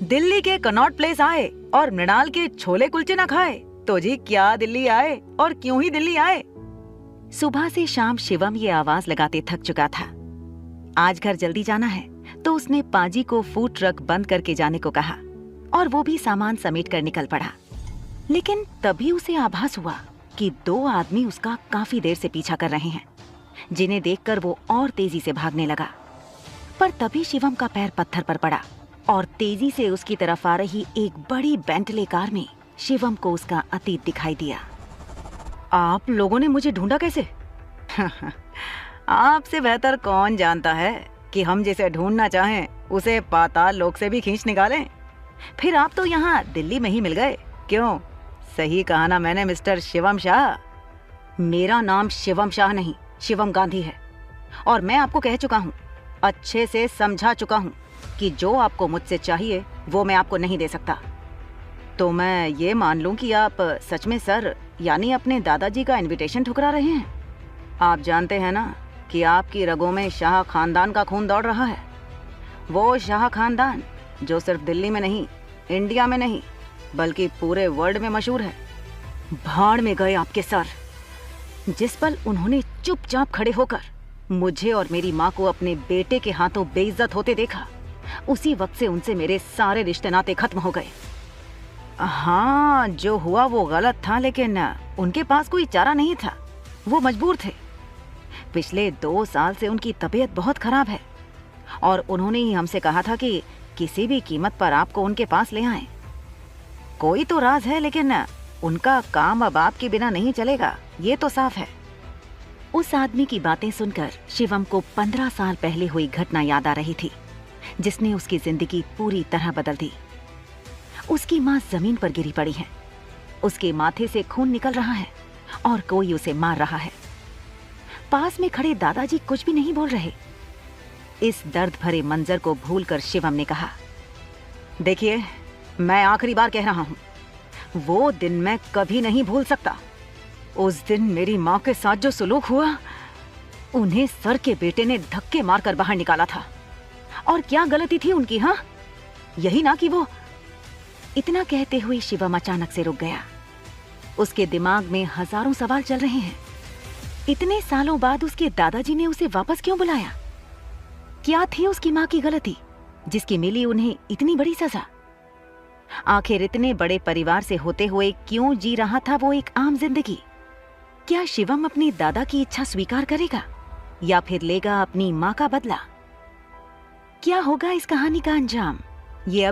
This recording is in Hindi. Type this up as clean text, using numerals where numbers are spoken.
दिल्ली के कनॉट प्लेस आए और मृणाल के छोले कुलचे ना खाए तो जी क्या दिल्ली आए और क्यों ही दिल्ली आए। सुबह से शाम शिवम ये आवाज लगाते थक चुका था। आज घर जल्दी जाना है तो उसने पाजी को फूड ट्रक बंद करके जाने को कहा और वो भी सामान समेट कर निकल पड़ा। लेकिन तभी उसे आभास हुआ कि दो आदमी उसका काफी देर से पीछा कर रहे हैं, जिन्हें देखकर वो और तेजी से भागने लगा। पर तभी शिवम का पैर पत्थर पर पड़ा और तेजी से उसकी तरफ आ रही एक बड़ी बेंटले कार में शिवम को उसका अतीत दिखाई दिया। आप लोगों ने मुझे ढूंढा कैसे? आपसे बेहतर कौन जानता है कि हम जिसे ढूंढना चाहें उसे पाताल लोक से भी खींच निकालें। फिर आप तो यहाँ दिल्ली में ही मिल गए। क्यों, सही कहा ना मैंने मिस्टर शिवम शाह? मेरा नाम शिवम शाह नहीं, शिवम गांधी है। और मैं आपको कह चुका हूँ, अच्छे से समझा चुका हूँ कि जो आपको मुझसे चाहिए वो मैं आपको नहीं दे सकता। तो मैं ये मान लूँ कि आप सच में सर यानी अपने दादाजी का इनविटेशन ठुकरा रहे हैं। आप जानते हैं ना कि आपकी रगों में शाह खानदान का खून दौड़ रहा है। वो शाह खानदान जो सिर्फ दिल्ली में नहीं, इंडिया में नहीं, बल्कि पूरे वर्ल्ड में मशहूर है। भाड़ में गए आपके सर। जिस पल उन्होंने चुपचाप खड़े होकर मुझे और मेरी माँ को अपने बेटे के हाथों बेइज्जत होते देखा, उसी वक्त से उनसे मेरे सारे रिश्ते नाते खत्म हो गए। हाँ, जो हुआ वो गलत था, लेकिन उनके पास कोई चारा नहीं था। वो मजबूर थे। पिछले 2 साल से उनकी तबीयत बहुत खराब है और उन्होंने ही हमसे कहा था कि किसी भी कीमत पर आपको उनके पास ले आएं। कोई तो राज है, लेकिन उनका काम अब आपके बिना नहीं चलेगा, ये तो साफ है। उस आदमी की बातें सुनकर शिवम को 15 साल पहले हुई घटना याद आ रही थी, जिसने उसकी जिंदगी पूरी तरह बदल दी। उसकी माँ जमीन पर गिरी पड़ी है, उसके माथे से खून निकल रहा है और कोई उसे मार रहा है। पास में खड़े दादाजी कुछ भी नहीं बोल रहे। इस दर्द भरे मंजर को भूलकर शिवम ने कहा, देखिए, मैं आखिरी बार कह रहा हूं, वो दिन मैं कभी नहीं भूल सकता। उस दिन मेरी माँ के साथ जो सुलूक हुआ, उन्हें सर के बेटे ने धक्के मारकर बाहर निकाला था। और क्या गलती थी उनकी? हाँ, यही ना कि वो। इतना कहते हुए शिवम अचानक से रुक गया। उसके दिमाग में हजारों सवाल चल रहे हैं। इतने सालों बाद उसके दादाजी ने उसे वापस क्यों बुलाया? क्या थी उसकी माँ की गलती जिसकी मिली उन्हें इतनी बड़ी सजा? आखिर इतने बड़े परिवार से होते हुए क्यों जी रहा था वो एक आम जिंदगी? क्या शिवम अपनी दादा की इच्छा स्वीकार करेगा या फिर लेगा अपनी माँ का बदला? क्या होगा इस कहानी का अंजाम? ये अब